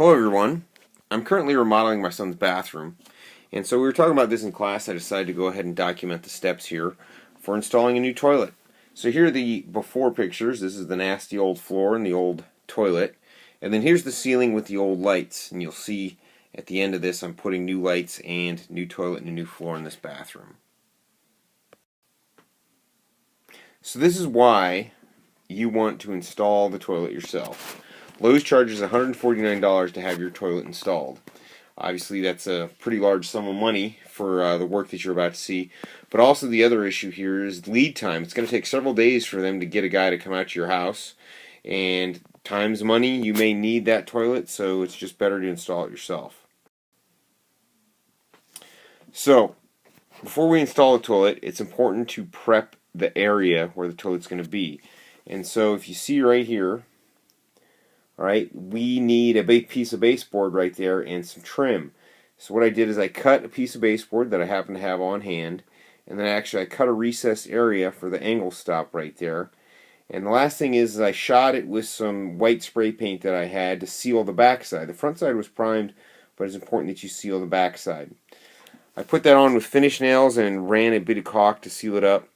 Hello everyone. I'm currently remodeling my son's bathroom, and so we were talking about this in class. I decided to go ahead and document the steps here for installing a new toilet. So here are the before pictures. This is the nasty old floor and the old toilet, and then here's the ceiling with the old lights, and you'll see at the end of this I'm putting new lights and new toilet and a new floor in this bathroom. So this is why you want to install the toilet yourself. Lowe's charges $149 to have your toilet installed. Obviously, that's a pretty large sum of money for the work that you're about to see. But also the other issue here is lead time. It's going to take several days for them to get a guy to come out to your house. And time's money. You may need that toilet, so it's just better to install it yourself. So, before we install the toilet, it's important to prep the area where the toilet's going to be. And so if you see right here, alright, we need a piece of baseboard right there and some trim. So what I did is I cut a piece of baseboard that I happen to have on hand, and then I cut a recessed area for the angle stop right there. And the last thing is I shot it with some white spray paint that I had to seal the backside. The front side was primed, but it's important that you seal the backside. I put that on with finish nails and ran a bit of caulk to seal it up.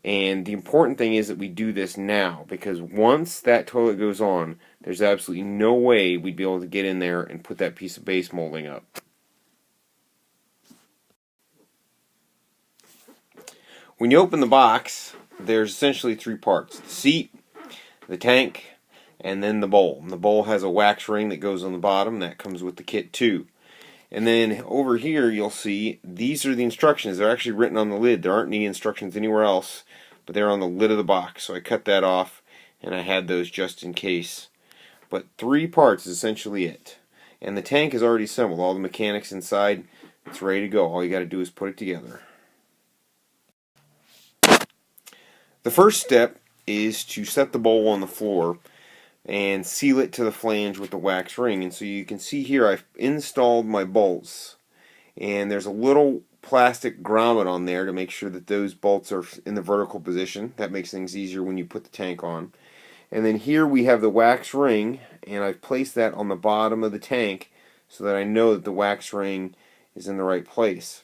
And the important thing is that we do this now, because once that toilet goes on, there's absolutely no way we'd be able to get in there and put that piece of base molding up. When you open the box, there's essentially three parts: the seat, the tank, and then the bowl. And the bowl has a wax ring that goes on the bottom. That comes with the kit too. And then over here you'll see these are the instructions. They're actually written on the lid. There aren't any instructions anywhere else, but they're on the lid of the box. So I cut that off, and I had those just in case. But three parts is essentially it. And the tank is already assembled. All the mechanics inside, it's ready to go. All you got to do is put it together. The first step is to set the bowl on the floor and seal it to the flange with the wax ring. And so you can see here I've installed my bolts, and there's a little plastic grommet on there to make sure that those bolts are in the vertical position. That makes things easier when you put the tank on. And then here we have the wax ring, and I've placed that on the bottom of the tank so that I know that the wax ring is in the right place.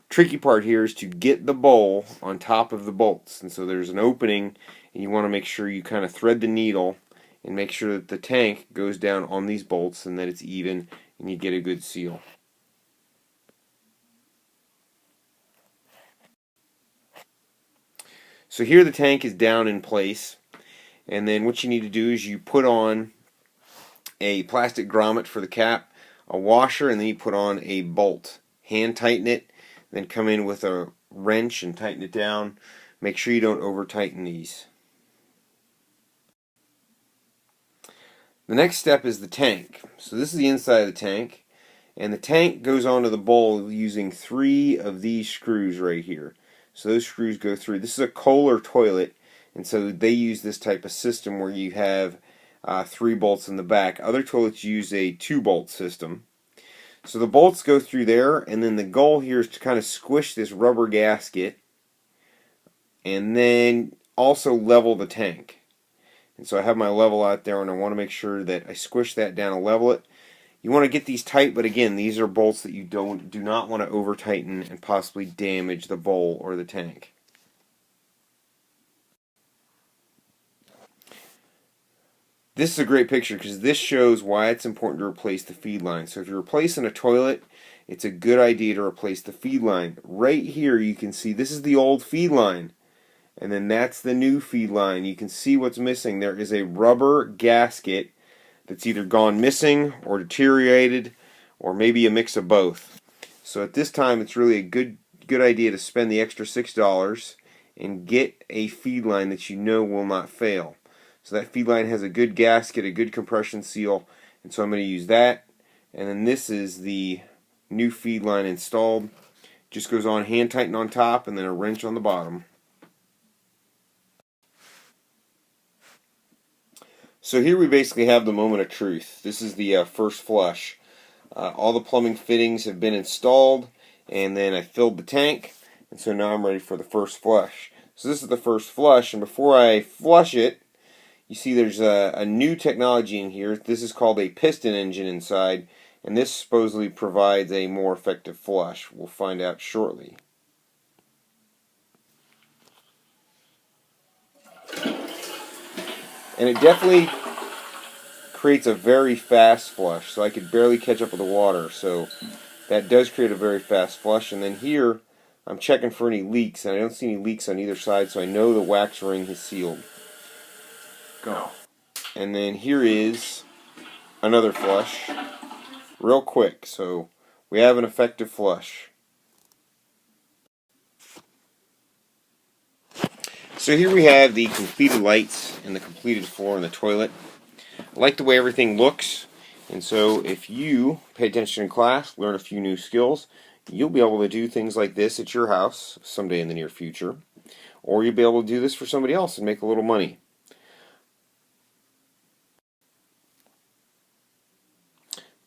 Tricky part here is to get the bowl on top of the bolts, and so there's an opening, and you want to make sure you kind of thread the needle and make sure that the tank goes down on these bolts and that it's even and you get a good seal. So here the tank is down in place, and then what you need to do is you put on a plastic grommet for the cap, a washer, and then you put on a bolt. Hand tighten it, then come in with a wrench and tighten it down. Make sure you don't over tighten these. The next step is the tank. So this is the inside of the tank, and the tank goes onto the bowl using three of these screws right here. So those screws go through. This is a Kohler toilet, and so they use this type of system where you have three bolts in the back. Other toilets use a 2-bolt system. So the bolts go through there, and then the goal here is to kind of squish this rubber gasket and then also level the tank. And so I have my level out there, and I want to make sure that I squish that down and level it. You want to get these tight, but again, these are bolts that you do not want to over tighten and possibly damage the bowl or the tank. This is a great picture because this shows why it's important to replace the feed line. So if you're replacing a toilet, it's a good idea to replace the feed line. Right here you can see this is the old feed line, and then that's the new feed line. You can see what's missing. There is a rubber gasket that's either gone missing or deteriorated, or maybe a mix of both. So at this time it's really a good idea to spend the extra $6 and get a feed line that you know will not fail. So that feed line has a good gasket, a good compression seal, and so I'm going to use that. And then this is the new feed line installed. Just goes on hand tighten on top and then a wrench on the bottom. So here we basically have the moment of truth. This is the first flush. All the plumbing fittings have been installed, and then I filled the tank, and so now I'm ready for the first flush. So this is the first flush, and before I flush it, you see there's a new technology in here. This is called a piston engine inside, and this supposedly provides a more effective flush. We'll find out shortly. And it definitely creates a very fast flush, so I could barely catch up with the water. So that does create a very fast flush. And then here, I'm checking for any leaks, and I don't see any leaks on either side, so I know the wax ring is sealed. Go. And then here is another flush, real quick. So we have an effective flush. So here we have the completed lights and the completed floor in the toilet. I like the way everything looks, and so if you pay attention in class, learn a few new skills, you'll be able to do things like this at your house someday in the near future, or you'll be able to do this for somebody else and make a little money.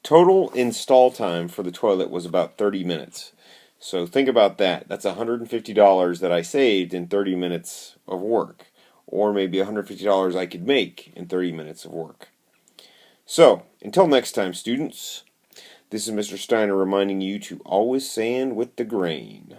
Total install time for the toilet was about 30 minutes. So think about that. That's $150 that I saved in 30 minutes of work, or maybe $150 I could make in 30 minutes of work. So, until next time, students, this is Mr. Steiner reminding you to always sand with the grain.